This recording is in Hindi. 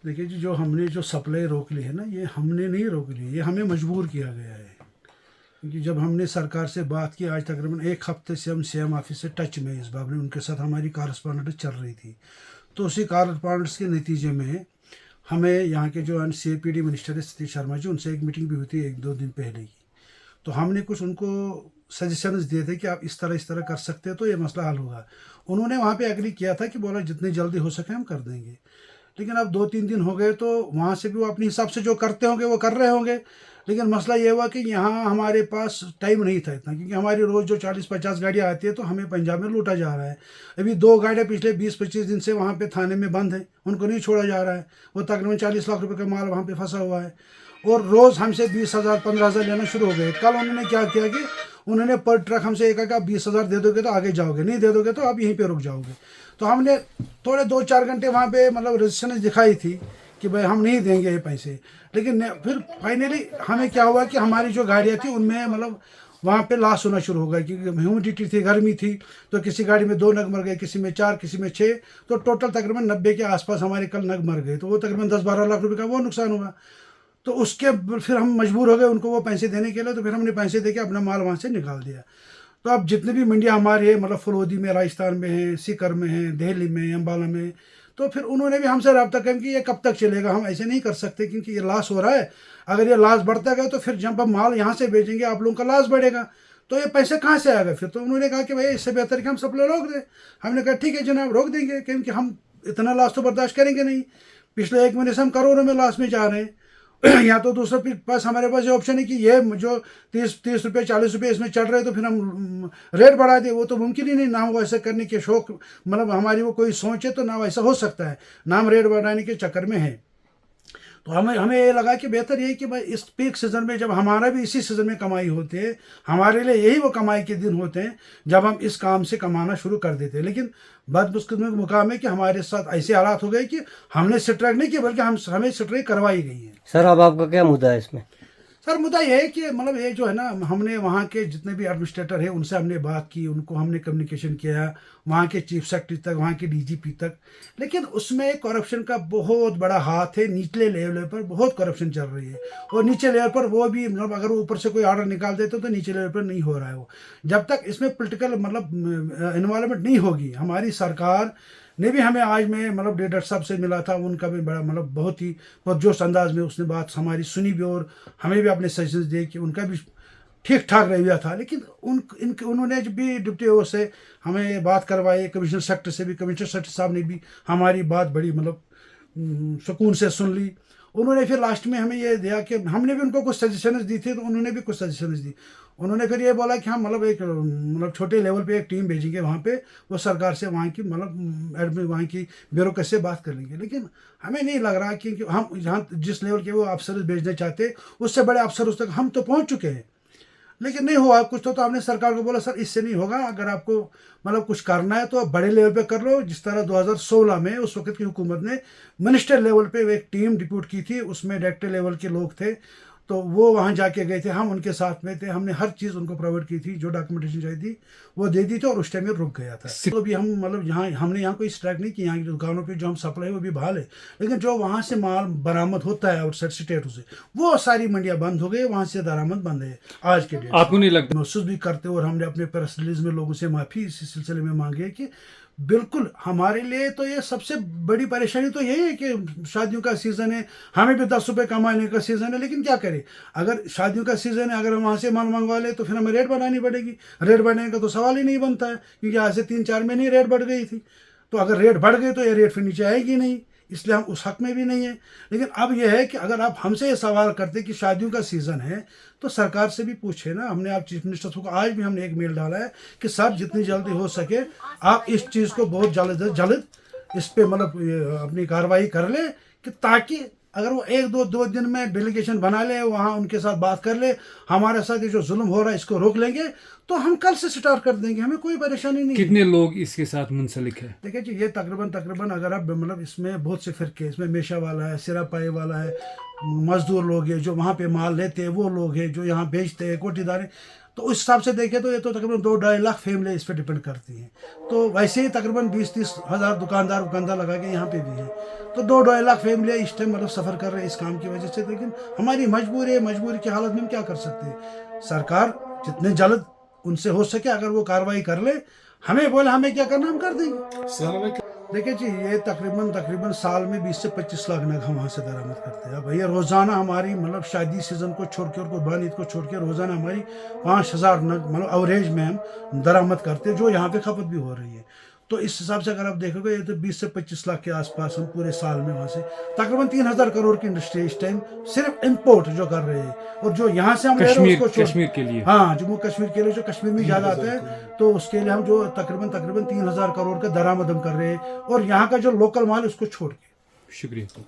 देखिए जी, जो हमने जो सप्लाई रोक ली है ना, ये हमने नहीं रोक ली, ये हमें मजबूर किया गया है। क्योंकि जब हमने सरकार से बात की, आज तकरीबन एक हफ्ते से हम सीएम ऑफिस से टच में इस बारे में, उनके साथ हमारी कॉरेस्पॉन्डेंस चल रही थी। तो उसी कॉरेस्पॉन्डेंस के नतीजे में हमें यहाँ के जो CAPD मिनिस्टर है सतीश शर्मा जी, उनसे एक मीटिंग भी हुई थी 1-2 दिन पहले की। तो हमने कुछ उनको सजेशंस दिए थे कि आप इस तरह कर सकते हो तो ये मसला हल होगा। उन्होंने वहाँ पे एग्री किया था कि बोला जितनी जल्दी हो सके हम कर देंगे। लेकिन अब 2-3 दिन हो गए तो वहाँ से भी वो अपने हिसाब से जो करते होंगे वो कर रहे होंगे। लेकिन मसला ये हुआ कि यहाँ हमारे पास टाइम नहीं था इतना, क्योंकि हमारी रोज़ जो 40-50 गाड़ियाँ आती है तो हमें पंजाब में लूटा जा रहा है। अभी 2 गाड़ियाँ पिछले 20-25 दिन से वहाँ पे थाने में बंद है, उनको नहीं छोड़ा जा रहा है। वो तकरीबन 40 लाख रुपए का माल वहाँ पे फंसा हुआ है और रोज़ हमसे 20,000 15,000 लेना शुरू हो गए। कल उन्होंने क्या किया कि उन्होंने पर ट्रक हमसे एक कहा, 20,000 दे दोगे तो आगे जाओगे, नहीं दे दोगे तो आप यहीं पे रुक जाओगे। तो हमने थोड़े 2-4 घंटे वहाँ पे मतलब रेजिस्टेंस दिखाई थी कि भाई हम नहीं देंगे ये पैसे। लेकिन फिर फाइनली हमें क्या हुआ कि हमारी जो गाड़ियाँ थी उनमें मतलब वहाँ पे लॉस होना शुरू हो गया, क्योंकि ह्यूमिडिटी थी, गर्मी थी। तो किसी गाड़ी में 2 नग मर गए, किसी में 4, किसी में 6। तो टोटल तकरीबन 90 के आसपास हमारे कल नग मर गए। तो वो तकरीबन 10-12 लाख रुपए का वो नुकसान हुआ। तो उसके फिर हम मजबूर हो गए उनको वो पैसे देने के लिए। तो फिर हमने पैसे दे के अपना माल वहाँ से निकाल दिया। तो अब जितने भी मंडियाँ हमारी है, मतलब फलोदी में, राजस्थान में है, सीकर में है, दिल्ली में, अम्बाला में, तो फिर उन्होंने भी हमसे रब्ता किया कि ये कब तक चलेगा, हम ऐसे नहीं कर सकते क्योंकि ये लॉस हो रहा है। अगर ये लॉस बढ़ता गया तो फिर जब हम माल यहाँ से भेजेंगे आप लोगों का लॉस बढ़ेगा, तो ये पैसे कहाँ से आएगा फिर। तो उन्होंने कहा कि भाई इससे बेहतर कि हम सप्लाई रोक दें। हमने कहा ठीक है जनाब, रोक देंगे, क्योंकि हम इतना लॉस तो बर्दाश्त करेंगे नहीं। पिछले 1 महीने से हम करोड़ों में लॉस में जा रहे हैं। या तो दूसरा पास हमारे पास ये ऑप्शन है कि ये जो 30 रुपये 40 रुपये इसमें चढ़ रहे हैं तो फिर हम रेट बढ़ा दें। वो तो मुमकिन ही नहीं, ना वो ऐसा करने के शौक, मतलब हमारी वो कोई सोच है तो ना वैसा हो सकता है, ना हम रेट बढ़ाने के चक्कर में है। तो हमें हमें ये लगा कि बेहतर ये कि भाई इस पीक सीज़न में, जब हमारा भी इसी सीज़न में कमाई होती है, हमारे लिए यही वो कमाई के दिन होते हैं जब हम इस काम से कमाना शुरू कर देते हैं। लेकिन बदकिस्मती का मुकाम है कि हमारे साथ ऐसे हालात हो गए कि हमने स्ट्राइक नहीं किया, बल्कि हमें स्ट्राइक करवाई गई है। सर अब आपका क्या मुद्दा है इसमें? सर मुद्दा ये है कि मतलब ये जो है ना, हमने वहाँ के जितने भी एडमिनिस्ट्रेटर है उनसे हमने बात की, उनको हमने कम्युनिकेशन किया, वहाँ के चीफ सेक्रेटरी तक, वहाँ के DGP तक। लेकिन उसमें करप्शन का बहुत बड़ा हाथ है, निचले लेवल पर बहुत करप्शन चल रही है। और नीचे लेवल पर वो भी मतलब अगर ऊपर से कोई ऑर्डर निकाल देते तो नीचे लेवल पर नहीं हो रहा है वो। जब तक इसमें पोलिटिकल मतलब इन्वॉल्वमेंट नहीं होगी, हमारी सरकार ने भी हमें आज मैं मतलब डीडर साहब से मिला था, उनका भी बड़ा मतलब बहुत ही पुरजोश अंदाज में उसने बात हमारी सुनी भी और हमें भी अपने सजेशन दिए कि उनका भी ठीक ठाक रवैया था। लेकिन उन्होंने जब भी डिप्टी ओ से हमें बात करवाई, कमिश्नर सेक्रेटरी से भी, कमिश्नर सेक्रेटरी साहब ने भी हमारी बात बड़ी मतलब सुकून से सुन ली। उन्होंने फिर लास्ट में हमें ये दिया कि हमने भी उनको कुछ सजेशंस दी थी तो उन्होंने भी कुछ सजेशंस दी। उन्होंने फिर ये बोला कि हम मतलब एक मतलब छोटे लेवल पे एक टीम भेजेंगे वहाँ पे, वो सरकार से वहाँ की मतलब एडमिन वहाँ की ब्यूरोक्रेसी से बात कर लेंगे। लेकिन हमें नहीं लग रहा कि हम जहाँ जिस लेवल के वो अफसर भेजना चाहते उससे बड़े अफसर उस तक हम तो पहुँच चुके हैं, लेकिन नहीं हुआ कुछ। तो हमने सरकार को बोला सर इससे नहीं होगा, अगर आपको मतलब कुछ करना है तो आप बड़े लेवल पे कर लो। जिस तरह 2016 में उस वक्त की हुकूमत ने मिनिस्टर लेवल पे एक टीम डिप्यूट की थी, उसमें डायरेक्टर लेवल के लोग थे, तो वो वहाँ जाके गए थे, हम उनके साथ में थे, हमने हर चीज़ उनको प्रोवाइड की थी, जो डॉक्यूमेंटेशन चाहिए थी वो दे दी थी और उस टाइम में रुक गया था। तो अभी हम मतलब यहाँ हमने यहाँ कोई स्ट्राइक नहीं की, यहाँ की दुकानों पे जो हम सप्लाई है वो भी बहाल है। लेकिन जो वहाँ से माल बरामद होता है आउटसाइड स्टेटों से, वो सारी मंडियाँ बंद हो गई, वहाँ से दरामद बंद है आज के डेट। आपको नहीं लगता? महसूस भी करते और हमने अपने प्रेस रिलीज में लोगों से माफ़ी इस सिलसिले में मांगी है कि बिल्कुल हमारे लिए तो ये सबसे बड़ी परेशानी तो यही है कि शादियों का सीज़न है, हमें भी 10 रुपये कमाने का सीज़न है। लेकिन क्या करें, अगर शादियों का सीज़न है, अगर हम वहाँ से माल मंगवा ले तो फिर हमें रेट बढ़ानी पड़ेगी। रेट बढ़ने का तो सवाल ही नहीं बनता है, क्योंकि आज से 3-4 महीने रेट बढ़ गई थी। तो अगर रेट बढ़ गई तो ये रेट फिर नीचे आएगी नहीं, इसलिए हम उस हक में भी नहीं है। लेकिन अब यह है कि अगर आप हमसे ये सवाल करते कि शादियों का सीज़न है तो सरकार से भी पूछे ना। हमने आप चीफ मिनिस्टर को आज भी हमने एक मेल डाला है कि सर जितनी जल्दी हो सके आप इस चीज़ को बहुत जल्द इस पे मतलब अपनी कार्रवाई कर ले, कि ताकि अगर वो 1-2 दिन में डेलीगेशन बना ले, वहाँ उनके साथ बात कर ले, हमारे साथ ये जो जुल्म हो रहा है इसको रोक लेंगे, तो हम कल से स्टार्ट कर देंगे, हमें कोई परेशानी नहीं। कितने लोग इसके साथ मुंसलिक है? देखिए जी, ये तकरीबन अगर आप मतलब इसमें बहुत से फिरके, इसमें मेशा वाला है, सिरापाई वाला है, मजदूर लोग हैं जो वहाँ पे माल लेते हैं, वो लोग हैं जो यहाँ बेचते हैं, कोटीदार हैं, तो उस हिसाब से देखें तो ये तो तकरीबन 2-2.5 लाख फैमिली इस पर डिपेंड करती हैं। तो वैसे ही तकरीबन 20-30 हज़ार दुकानदार लगा के यहाँ पे भी हैं। तो 2-2.5 लाख फैमिली इस टाइम मतलब सफ़र कर रहे हैं इस काम की वजह से। लेकिन हमारी मजबूरी है, मजबूरी की हालत में हम क्या कर सकते हैं। सरकार जितने जल्द उनसे हो सके अगर वो कार्रवाई कर ले, हमें बोले हमें क्या करना हम कर देंगे। देखिए जी, ये तकरीबन साल में 20 से 25 लाख नग हम वहाँ से दरामद करते हैं। अब भैया रोज़ाना हमारी मतलब शादी सीज़न को छोड़ के और कुर्बानी ईद को छोड़ के रोज़ाना हमारी 5,000 नग मतलब एवरेज में हम दरामद करते हैं, जो यहाँ पे खपत भी हो रही है। तो इस हिसाब से अगर आप देखोगे ये तो 20 से 25 लाख के आसपास हम पूरे साल में वहाँ से तकरीबन 3,000 करोड़ की इंडस्ट्री इस टाइम सिर्फ इम्पोर्ट जो कर रहे हैं। और जो यहाँ से हम ले रहे हैं उसको कश्मीर के लिए, हाँ, जम्मू कश्मीर के लिए जो कश्मीर में ज़्यादा आता है, तो उसके लिए हम जो तकरीबन 3,000 करोड़ का दरामद हम कर रहे हैं, और यहाँ का जो लोकल माल उसको छोड़ के। शुक्रिया।